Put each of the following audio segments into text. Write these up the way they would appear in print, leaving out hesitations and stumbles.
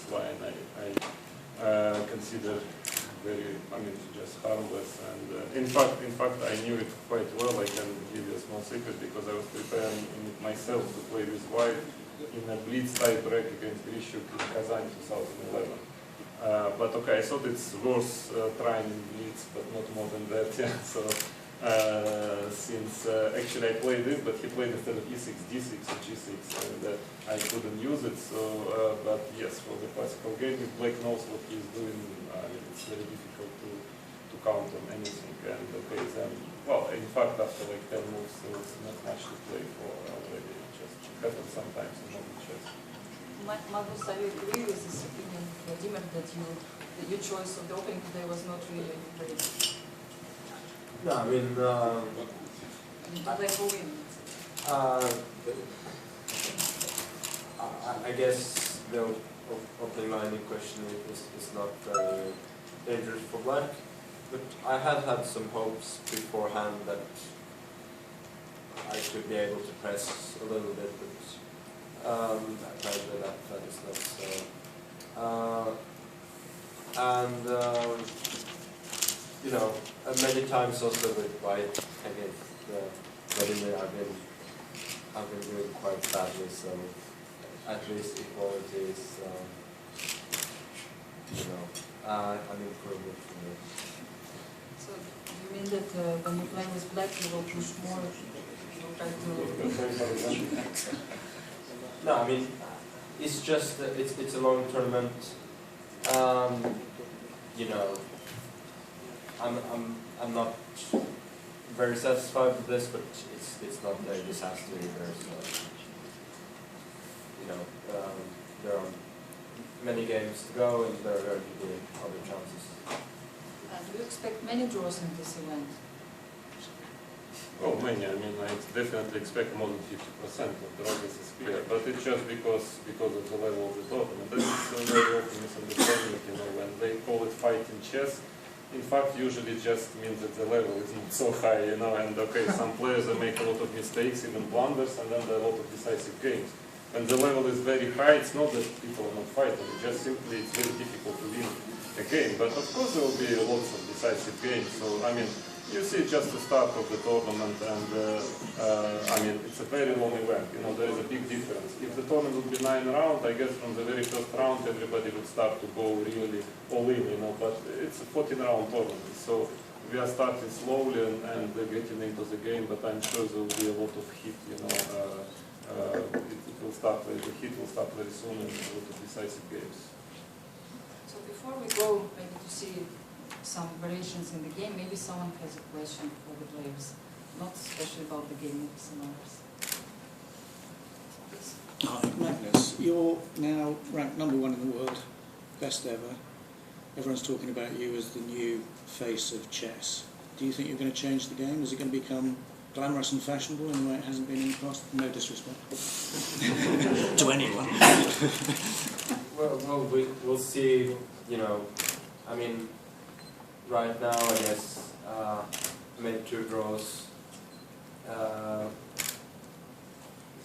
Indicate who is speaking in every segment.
Speaker 1: why I consider very, just harmless. And in fact, I knew it quite well. I can give you a small secret because I was preparing it myself to play with white in a blitz tie break against Grishuk in Kazan 2011. But okay, I thought it's worth trying in blitz, but not more than that. Yeah. So since actually I played it, but he played instead of E6, D6 or G6, and I couldn't use it. So, but yes, for the classical game, if Black knows what he's doing, it's very difficult to count on anything. And okay, then, well, in fact, after like 10 moves, there was not much to play for already. It just happens sometimes in modern chess.
Speaker 2: Magnus, I agree with this opinion, Vladimir, that your choice of the opening today was not really great.
Speaker 3: No, I mean, I guess the opening line in question is not very dangerous for Black, but I had some hopes beforehand that I should be able to press a little bit, but apparently that is not so. You know, many times also with white against Vladimir, I've been doing quite badly. So at least equality is, you know, an improvement for me.
Speaker 2: So you mean that when you play with Black, you will push more? You will try to.
Speaker 3: No, I mean, it's just it's a long tournament. You know. I'm not very satisfied with this, but it's not a disaster either. So, you know, there are many games to go, and there are going to be other chances.
Speaker 2: Do you expect many draws in this event?
Speaker 1: Oh, many. I mean, I definitely expect more than 50% of draws. This is clear, but it's just because of the level of the tournament. This is very often misunderstanding. You know, when they call it fight in chess. In fact, usually just means that the level is not so high, you know, and okay, some players make a lot of mistakes, even blunders, and then there are a lot of decisive games. When the level is very high, it's not that people are not fighting, it's just simply it's very difficult to win a game. But of course there will be lots of decisive games, so I mean, you see just the start of the tournament, and I mean, it's a very long event, you know, there is a big difference. If the tournament would be 9 rounds, I guess from the very first round everybody would start to go really all in, you know, but it's a 14-round tournament, so we are starting slowly and getting into the game, but I'm sure there will be a lot of hit, you know, it will start, the hit will start very soon and a lot of decisive games.
Speaker 2: So before we go maybe to see some variations in the game, maybe someone has a question for the players, not especially about the game, maybe some others.
Speaker 4: Hi, Magnus, you're now ranked #1 in the world, best ever. Everyone's talking about you as the new face of chess. Do you think you're going to change the game? Is it going to become glamorous and fashionable in a way it hasn't been in the past? No disrespect to anyone.
Speaker 3: Well, we'll see, you know, I mean, right now, I guess, made 2 draws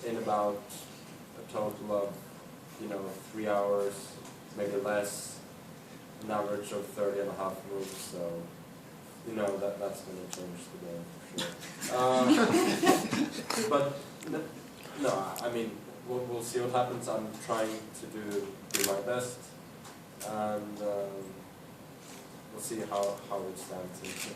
Speaker 3: in about a total of, you know, 3 hours, maybe less, an average of 30.5 moves, so, you know, that's going to change the game for sure. But, no, I mean, we'll see what happens. I'm trying to do my best, and we'll see how it stands in the future.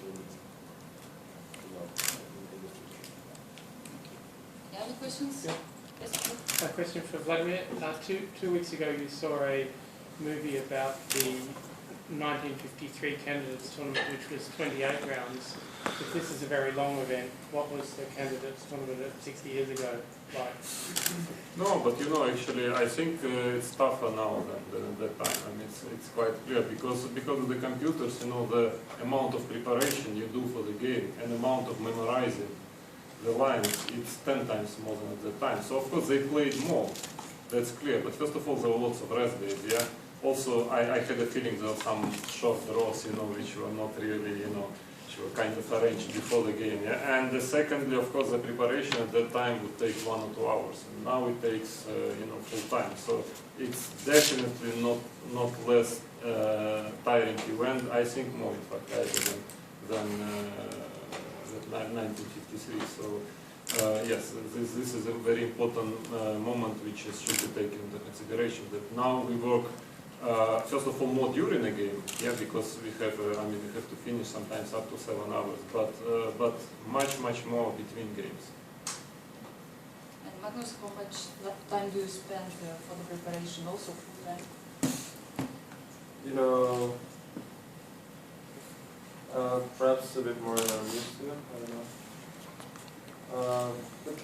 Speaker 2: Any questions?
Speaker 5: Yeah.
Speaker 2: Yes, please.
Speaker 5: A question for Vladimir. Two weeks ago you saw a movie about the 1953 candidates tournament, which was 28 rounds. If this is a very long event, what was the candidates tournament at 60 years ago like?
Speaker 1: No, but you know, actually, I think it's tougher now than at that time. I mean, it's quite clear because of the computers, you know, the amount of preparation you do for the game and amount of memorizing the lines, it's 10 times more than at that time. So of course they played more, that's clear. But first of all, there were lots of rest days, yeah. Also, I had a feeling there were some short draws, you know, which were not really, you know, which were kind of arranged before the game. Yeah? And secondly, of course, the preparation at that time would take 1 or 2 hours, and now it takes full time. So it's definitely not less tiring event. I think more, in fact, than 1953. So yes, this is a very important moment which should be taken into consideration. That now we work. First of all, more during a game, yeah, because we have, we have to finish sometimes up to 7 hours, but much more between games.
Speaker 2: And Magnus, how much time do you spend for the preparation, also full time?
Speaker 3: Perhaps a bit more than I'm used to. I don't know. But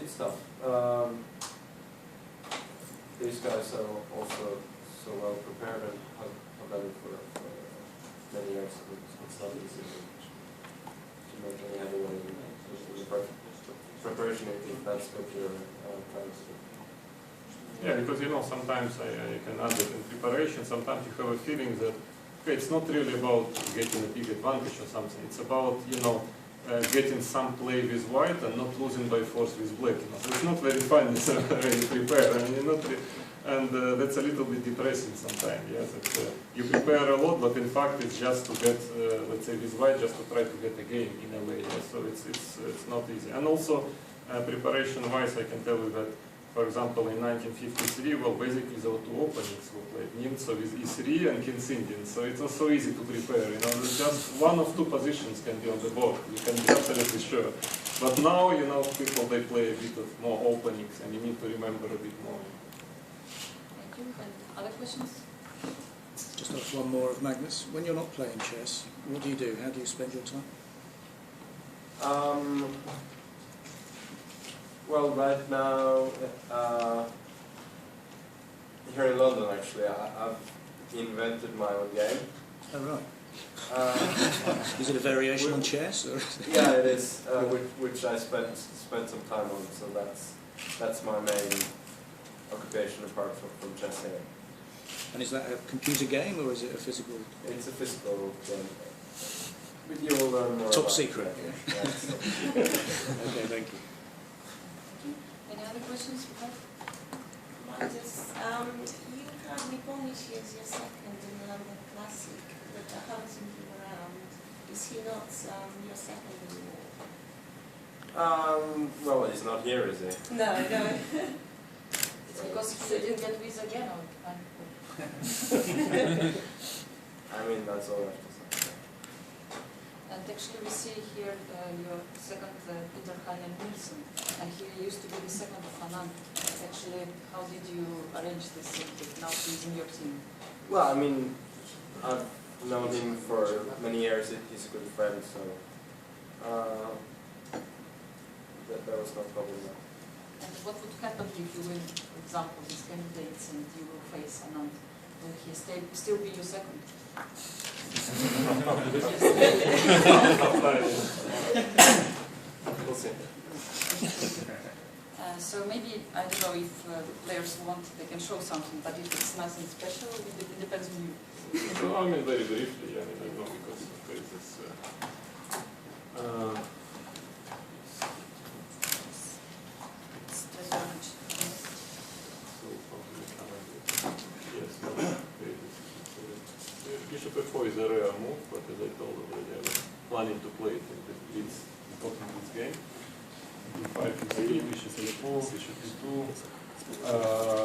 Speaker 3: it's tough. These guys are also so well prepared and have done it for many years. It's not easy to make any headway in the preparation if that's what you're trying to do.
Speaker 1: Yeah, because sometimes I can add that in preparation, sometimes you have a feeling that it's not really about getting a big advantage or something. It's about getting some play with white and not losing by force with black. So it's not very fun when you prepare. And that's a little bit depressing sometimes. Yes, you prepare a lot, but in fact it's just to get, let's say, with white, just to try to get a game in a way. Yes? So it's not easy. And also preparation-wise, I can tell you that, for example, in 1953, well, basically there were 2 openings were played, Nimzo with E3 and King's Indian. So it's not so easy to prepare. There's just 1 of 2 positions can be on the board. You can be absolutely sure. But now, people they play a bit of more openings, and you need to remember a bit more.
Speaker 2: Thank you. And other questions?
Speaker 4: Just ask one more of Magnus. When you're not playing chess, what do you do? How do you spend your time?
Speaker 3: Well, right now, here in London, actually, I've invented my own game.
Speaker 4: Oh, right. Is it a variation on chess? Or
Speaker 3: Yeah, it is, which I spent some time on, so that's my main occupation apart from chess here.
Speaker 4: And is that a computer game or is it a physical?
Speaker 3: It's a physical game. But you will learn more.
Speaker 4: Top secret.
Speaker 3: Yeah.
Speaker 4: Okay, thank you.
Speaker 2: Any other questions we have?
Speaker 6: Magnus, you currently Polish is your second in the London Classic, but I haven't seen him around. Is he not your second anymore?
Speaker 3: Well, he's not here, is he?
Speaker 6: No.
Speaker 2: It's because you didn't get visa again, or
Speaker 3: I mean, that's all I have to say.
Speaker 2: And actually we see here your second Peter Heinen Nielsen, and he used to be the second of Anand. Actually, how did you arrange this that now he's in your team?
Speaker 3: Well, I mean, I've known him for many years. He's a good friend, so there was no problem there.
Speaker 2: And what would happen if you win, for example, these candidates and you will face Anand? Will he still be your second?
Speaker 3: We'll see.
Speaker 2: So maybe, I don't know if the players want, they can show something, but if it's nothing special, it depends on you.
Speaker 1: Well, very briefly, I know because there is this.
Speaker 2: Stress damage.
Speaker 1: Bishop f4 is a rare move, but as I told already, I was planning to play it in this important game. D5 is 3, bishop e4, bishop e2.